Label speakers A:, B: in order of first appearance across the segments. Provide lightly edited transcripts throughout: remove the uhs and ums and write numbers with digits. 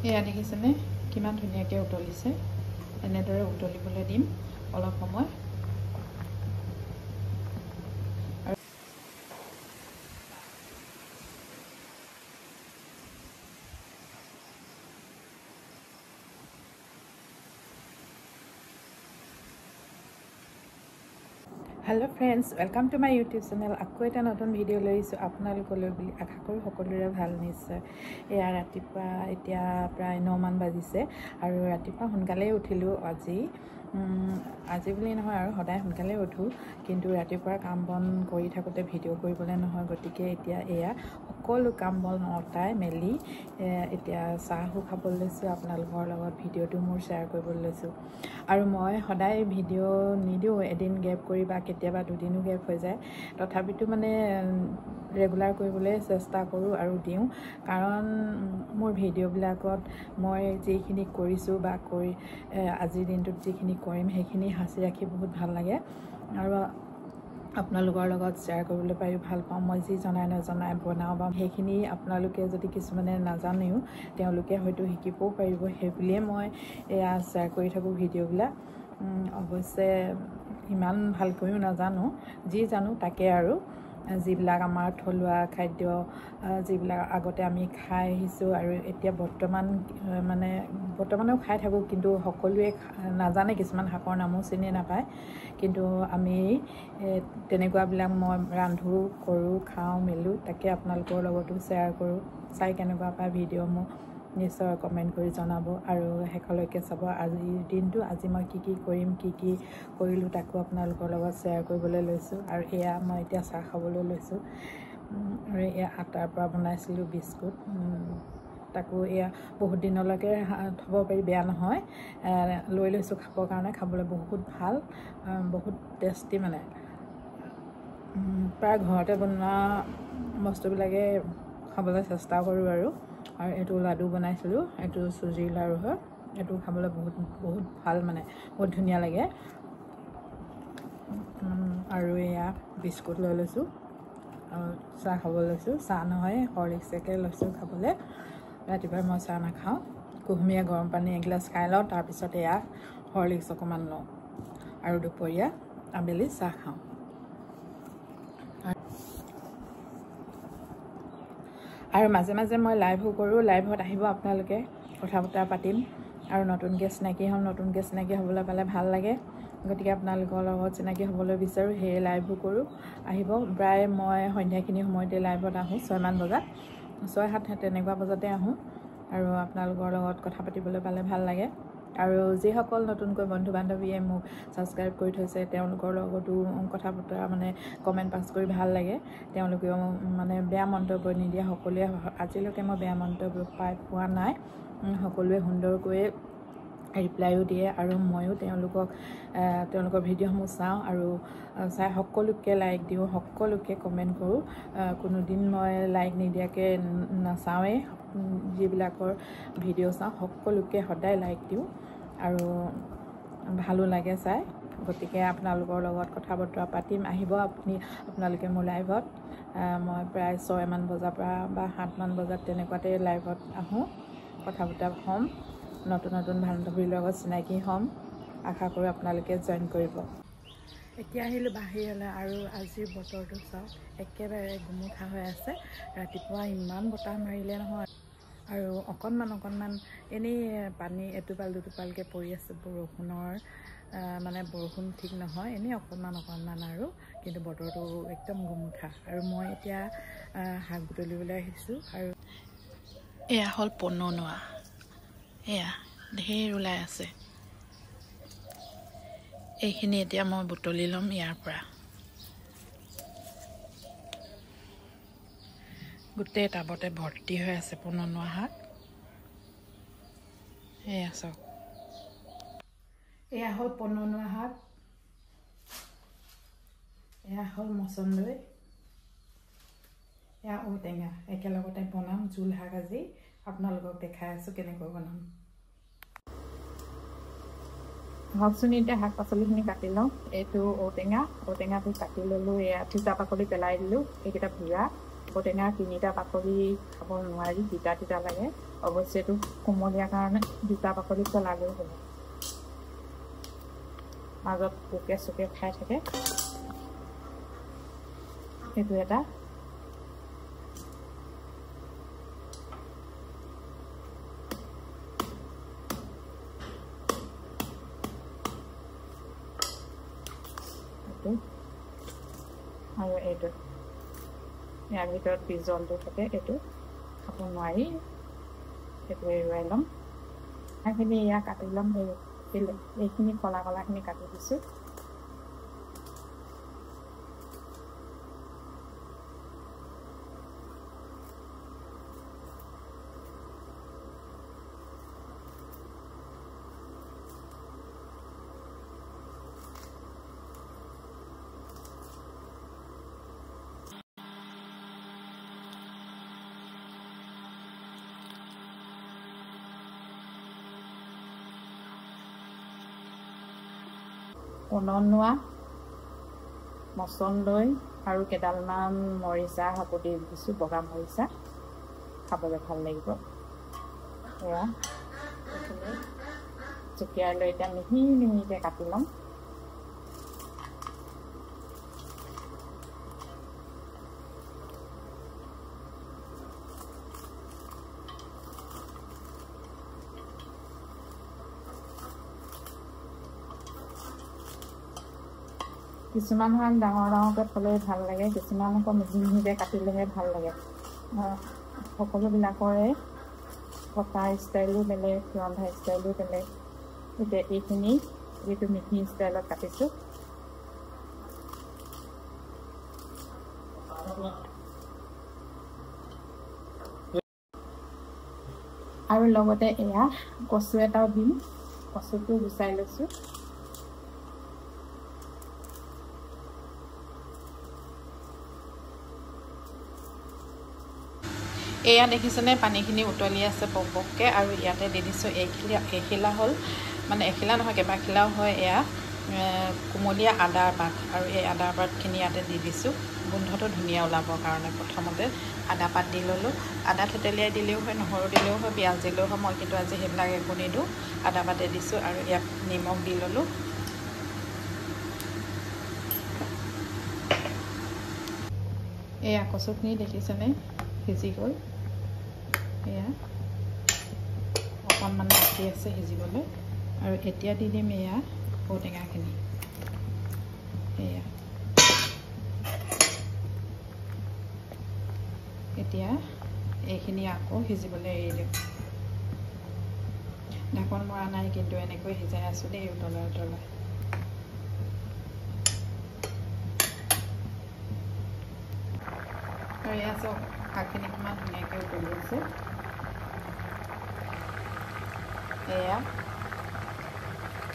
A: এয়া দেখিছেনে কিমান ধুনীয়াকৈ উতলিছে। এনেদৰে উতলিবলৈ দিম অলপ সময়। Hello' friends, welcome to my YouTube channel. আকৌ এটা নতুন ভিডিঅ' লৈ আহিছোঁ আপোনালোকলৈ বুলি আশা কৰোঁ সকলোৰে ভাল নিশ্চয়। এয়া ৰাতিপুৱা এতিয়া প্ৰায় 9 মান বাজিছে আৰু ৰাতিপুৱা সোনকালেই উঠিলোঁ আজি বুলি নহয় আৰু সদায় সোনকালে উঠোঁ, কিন্তু ৰাতিপুৱা কাম বন কৰি থাকোঁতে ভিডিঅ' কৰিবলৈ নহয়। গতিকে এতিয়া এয়া সকলো কাম বন অটাই মেলি এতিয়া চাহো খাবলৈ লৈছোঁ, আপোনালোকৰ লগত ভিডিঅ'টো মোৰ শ্বেয়াৰ কৰিবলৈ লৈছোঁ। আৰু মই সদায় ভিডিঅ' নিদিওঁ, এদিন গেপ কৰি বা কেতিয়াবা দুদিনো গেপ হৈ যায়। তথাপিতো মানে ৰেগুলাৰ কৰিবলৈ চেষ্টা কৰোঁ আৰু দিওঁ, কাৰণ মোৰ ভিডিঅ'বিলাকত মই যিখিনি কৰিছোঁ বা আজিৰ দিনটোত যিখিনি কৰিম সেইখিনি সাঁচি ৰাখি বহুত ভাল লাগে আৰু আপোনালোকৰ লগত শ্বেয়াৰ কৰিবলৈ পাৰি ভাল পাওঁ। মই যি জনাই নজনাই বনাওঁ বা সেইখিনি আপোনালোকে যদি কিছুমানে নাজানেও তেওঁলোকে হয়তো শিকিবও পাৰিব, সেই বুলিয়ে মই এয়া শ্বেয়াৰ কৰি থাকোঁ ভিডিঅ'বিলাক। অৱশ্যে ইমান ভালকৈও নাজানো, যি জানো তাকে আৰু যিবিলাক আমাৰ থলুৱা খাদ্য, যিবিলাক আগতে আমি খাই আহিছোঁ আৰু এতিয়া বৰ্তমানেও খাই থাকোঁ, কিন্তু সকলোৱে নাজানে, কিছুমান শাকৰ নামো চিনি নাপায়। কিন্তু আমি তেনেকুৱাবিলাক মই ৰান্ধোঁ, কৰোঁ, খাওঁ মেলোঁ, তাকে আপোনালোকৰ লগতো শ্বেয়াৰ কৰোঁ। চাই কেনেকুৱা পায় ভিডিঅ' মোক নিশ্চয় কমেণ্ট কৰি জনাব আৰু শেষলৈকে চাব। আজিৰ দিনটো আজি মই কি কৰিম, কি কৰিলোঁ তাকো আপোনালোকৰ লগত শ্বেয়াৰ কৰিবলৈ লৈছোঁ। আৰু এয়া মই এতিয়া চাহ খাবলৈ লৈছোঁ আৰু এয়া আটাৰ পৰা বনাইছিলোঁ বিস্কুট, তাকো এয়া বহুত দিনলৈকে থ'ব পাৰি, বেয়া নহয়। লৈ লৈছোঁ খাবৰ কাৰণে, খাবলৈ বহুত ভাল, বহুত টেষ্টি, মানে প্ৰায় ঘৰতে বনোৱা বস্তুবিলাকে খাবলৈ চেষ্টা কৰোঁ আৰু এইটো লাডু বনাইছিলোঁ, এইটো চুজিৰ লাড়ু হয়, এইটো খাবলৈ বহুত ভাল, মানে বহুত ধুনীয়া লাগে। আৰু এয়া বিস্কুট লৈ লৈছোঁ, চাহ খাব লৈছোঁ। চাহ নহয়, হৰলিক্সকে লৈছোঁ খাবলৈ। ৰাতিপুৱা মই চাহ নাখাওঁ, কুহুমীয়া গৰম পানী এগিলাচ খাই লওঁ, তাৰপিছত এয়া হৰলিক্স অকণমান লওঁ আৰু দুপৰীয়া আবেলি চাহ খাওঁ। আৰু মাজে মাজে মই লাইভো কৰোঁ, লাইভত আহিব আপোনালোকে, কথা বতৰা পাতিম আৰু নতুনকৈ চিনাকি হ'বলৈ পালে ভাল লাগে। গতিকে আপোনালোকৰ লগত চিনাকি হ'বলৈ বিচাৰোঁ, সেয়ে লাইভো কৰোঁ, আহিব। প্ৰায় মই সন্ধ্যাখিনি সময়তে লাইভত আহোঁ, 6 মান বজাত, 6-7 তেনেকুৱা বজাতে আহোঁ আৰু আপোনালোকৰ লগত কথা পাতিবলৈ পালে ভাল লাগে। আৰু যিসকল নতুনকৈ বন্ধু বান্ধৱীয়ে মোক ছাবস্ক্ৰাইব কৰি থৈছে তেওঁলোকৰ লগতো কথা বতৰা মানে কমেণ্ট পাছ কৰি ভাল লাগে। তেওঁলোকেও মানে বেয়া মন্তব্য নিদিয়ে, সকলোৱে আজিলৈকে মই বেয়া মন্তব্য পোৱা নাই, সকলোৱে সুন্দৰকৈ ৰিপ্লাইও দিয়ে আৰু ময়ো তেওঁলোকৰ ভিডিঅ'সমূহ চাওঁ আৰু চাই সকলোকে লাইক দিওঁ, সকলোকে কমেণ্ট কৰোঁ। কোনোদিন মই লাইক নিদিয়াকৈ নাচাওঁৱেই, যিবিলাকৰ ভিডিঅ' চাওঁ সকলোকে সদায় লাইক দিওঁ আৰু ভালো লাগে চাই। গতিকে আপোনালোকৰ লগত কথা বতৰা পাতিম, আহিব আপোনালোকে মোৰ লাইভত। মই প্ৰায় 6 মান বজাৰ পৰা বা 7 মান বজাত তেনেকুৱাতে লাইভত আহোঁ, কথা বতৰা হ'ম, নতুন বান্ধৱীৰ লগত চিনাকি হ'ম। আশা কৰোঁ আপোনালোকে জইন কৰিব। এতিয়া আহিলোঁ বাহিৰলৈ আৰু আজিৰ বতৰটো চাওক, একেবাৰে গুমুঠা হৈ আছে। ৰাতিপুৱা ইমান বতাহ মাৰিলে নহয়, আৰু অকণমান এনেই পানী এটোপাল দুটোপালকৈ পৰি আছে। বৰষুণৰ মানে বৰষুণ ঠিক নহয়, এনেই অকণমান আৰু, কিন্তু বতৰটো একদম গুমুঠা। আৰু মই এতিয়া শাক বুটলিবলৈ আহিছোঁ আৰু এয়া হ'ল পনৌনোৱা, এয়া ঢেৰ ওলাই আছে। এইখিনি এতিয়া মই বুটলি ল'ম ইয়াৰ পৰা। গোটেই টাবতে ভৰ্তি হৈ আছে পনৌনোৱা শাক। এয়া চাওক, এয়া হ'ল পনৌনোৱা শাক, এয়া হ'ল মচন্দৈ, এয়া ঔটেঙা। একেলগতে বনাম জোল শাক আজি, আপোনালোকক দেখাই আছোঁ কেনেকৈ বনাম। ভাবচোন এতিয়া শাক পাচলিখিনি কাটি লওঁ। এইটো ঔটেঙাটো কাটি ল'লোঁ, এয়া তিতা পাকলি পেলাই দিলোঁ। এইকেইটা বুঢ়া ঔটেঙা, 3টা পাকলি খাব নোৱাৰি, তিতা লাগে। অৱশ্যে এইটো কোমলীয়া কাৰণে দুটা বাকলি পেলালেও হ'ব মাজত পোকে চোকে খাই থাকে এইটো এটা আৰু এইটো ইয়াৰ ভিতৰত বিজলটো থাকে এইটো খাব নোৱাৰি এইটো এৰুৱাই ল'ম সেইখিনি এয়া কাটি ল'ম এইখিনি কলা কলাখিনি কাটি দিছোঁ পননোৱা মচন্দৈ আৰু কেইডালমান মৰিচা হাকুটি দিছোঁ বগা মৰিচা খাবলৈ ভাল লাগিব এয়া জুকিয়াই লৈ এতিয়া মিহি মিহিকৈ কাটি ল'ম কিছুমান ডাঙৰ ডাঙৰকৈ থ'লে ভাল লাগে কিছুমান আকৌ মিহি মিহিকৈ কাটিলেহে ভাল লাগে সকলোবিলাকৰে কটা ষ্টাইলো বেলেগ ৰন্ধা ষ্টাইলো বেলেগ এতিয়া এইখিনি এইটো মিহি ষ্টাইলত কাটিছোঁ আৰু লগতে এয়া কচু এটাও দিম কচুটো গুচাই লৈছোঁ এয়া দেখিছেনে পানীখিনি উতলি আছে পকপককৈ আৰু ইয়াতে দি দিছোঁ এখিলা হ'ল মানে এখিলা নহয় কেইবাখিলাও হয় এয়া কুমলীয়া আদাৰ পাত আৰু এই আদাৰ পাতখিনি ইয়াতে দি দিছোঁ গোন্ধটো ধুনীয়া ওলাবৰ কাৰণে প্ৰথমতে আদা পাত দি ল'লোঁ আদা থেতেলিয়াই দিলেও হয় নহৰু দিলেও হয় পিঁয়াজ দিলেও হয় মই কিন্তু আজি সেইবিলাক একো নিদিওঁ আদা পাতে দিছোঁ আৰু ইয়াত নিমখ দি ল'লোঁ এয়া কচুখিনি দেখিছেনে সিজি গ'ল এয়া অকণমান বাকী আছে সিজিবলৈ আৰু এতিয়া দি দিম এয়া ঔটেঙাখিনি এয়া এতিয়া এইখিনি আকৌ সিজিবলৈ এৰি দিম ঢাকন মৰা নাই কিন্তু এনেকৈ সিজাই আছোঁ দেই উতলাই উতলাই আৰু এয়া চাওক শাকখিনি কিমান ধুনীয়াকৈ উতলি আছে এয়া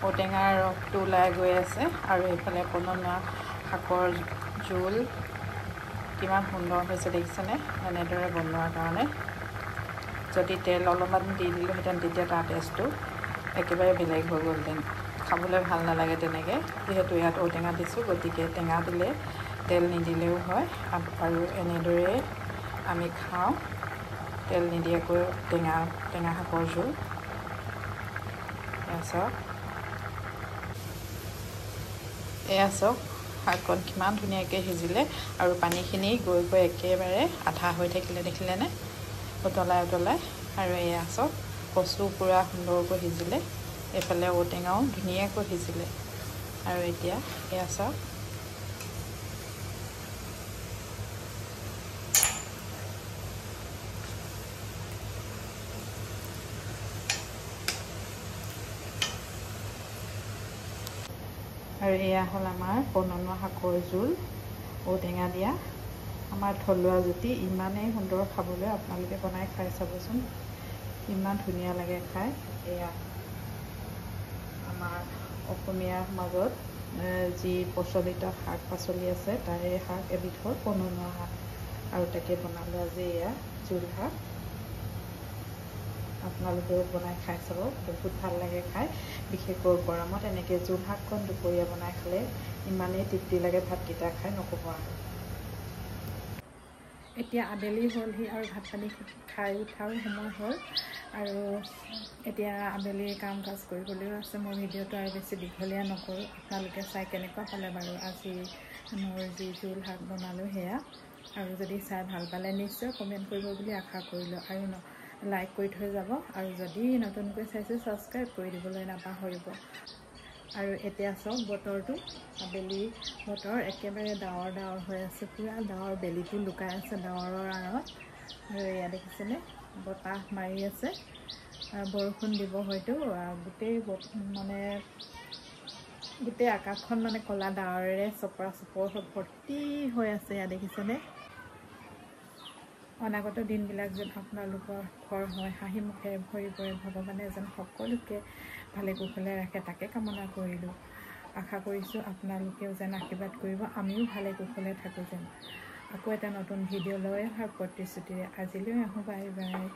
A: ঔটেঙাৰ ৰসটো ওলাই গৈ আছে আৰু এইফালে পননোৱা শাকৰ জোল কিমান সুন্দৰ হৈছে দেখিছেনে এনেদৰে বনোৱাৰ কাৰণে যদি তেল অলপমান দি দিলোঁহেঁতেন তেতিয়া তাৰ টেষ্টটো একেবাৰে বেলেগ হৈ গ'লহেঁতেন খাবলৈ ভাল নালাগে তেনেকৈ যিহেতু ইয়াত ঔটেঙা দিছোঁ গতিকে টেঙা দিলে তেল নিদিলেও হয় আৰু এনেদৰে আমি খাওঁ তেল নিদিয়াকৈ টেঙা শাকৰ জোল এয়া চাওক শাককণ কিমান ধুনীয়াকৈ সিজিলে আৰু পানীখিনি গৈ গৈ একেবাৰে আধা হৈ থাকিলে দেখিলেনে উতলাই উতলাই আৰু এয়া চাওক কচু পূৰা সুন্দৰকৈ সিজিলে এইফালে ঔটেঙাও ধুনীয়াকৈ সিজিলে আৰু এতিয়া এয়া চাওক আৰু এয়া হ'ল আমাৰ পননোৱা শাকৰ জোল ঔটেঙা দিয়া আমাৰ থলুৱা জুতি ইমানেই সুন্দৰ খাবলৈ আপোনালোকে বনাই খাই চাবচোন ইমান ধুনীয়া লাগে খাই এয়া আমাৰ অসমীয়াৰ মাজত যি প্ৰচলিত শাক পাচলি আছে তাৰে শাক এবিধৰ পননোৱা শাক আৰু তাকে বনালোঁ আজি এয়া জোল শাক আপোনালোকেও বনাই খাই চাব বহুত ভাল লাগে খাই বিশেষকৈ গৰমত এনেকৈ জোল শাককণ দুপৰীয়া বনাই খালে ইমানেই তৃপ্তি লাগে ভাতকেইটা খাই নক'ব আৰু এতিয়া আবেলি হ'লহি আৰু ভাত পানী খাই উঠাও সময় হ'ল আৰু এতিয়া আবেলি কাম কাজ কৰিবলৈও আছে। মই ভিডিঅ'টো আৰু বেছি দীঘলীয়া নকৰোঁ। আপোনালোকে চাই কেনেকুৱা পালে বাৰু আজি মোৰ যি জোল শাক বনালোঁ সেয়া। আৰু যদি চাই ভাল পালে নিশ্চয় কমেণ্ট কৰিব বুলি আশা কৰিলোঁ আৰু লাইক কৰি থৈ যাব আৰু যদি নতুনকৈ চাইছে ছাবস্ক্ৰাইব কৰি দিবলৈ নাপাহৰিব। আৰু এতিয়া চাওক বতৰটো আবেলি বতৰ একেবাৰে ডাৱৰ হৈ আছে, পূৰা ডাৱৰ বেলিটো লুকাই আছে ডাৱৰৰ আঁৰত। আৰু এয়া দেখিছেনে বতাহ মাৰি আছে, বৰষুণ দিব হয়তো। গোটেই আকাশখন মানে ক'লা ডাৱৰেৰে চপৰা চপৰ ভৰ্তি হৈ আছে। এয়া দেখিছেনে। অনাগত দিনবিলাক যেন আপোনালোকৰ ঘৰ হয় হাঁহি মুখেৰে ভৰি পৰে, ভগৱানে যেন সকলোকে ভালে কুশলে ৰাখে তাকে কামনা কৰিলোঁ। আশা কৰিছোঁ আপোনালোকেও যেন আশীৰ্বাদ কৰিব, আমিও ভালে কুশলে থাকোঁ যেন। আকৌ এটা নতুন ভিডিঅ' লৈ অহাৰ প্ৰতিশ্ৰুতিৰে আজিলৈ আহোঁ, বাই বাই।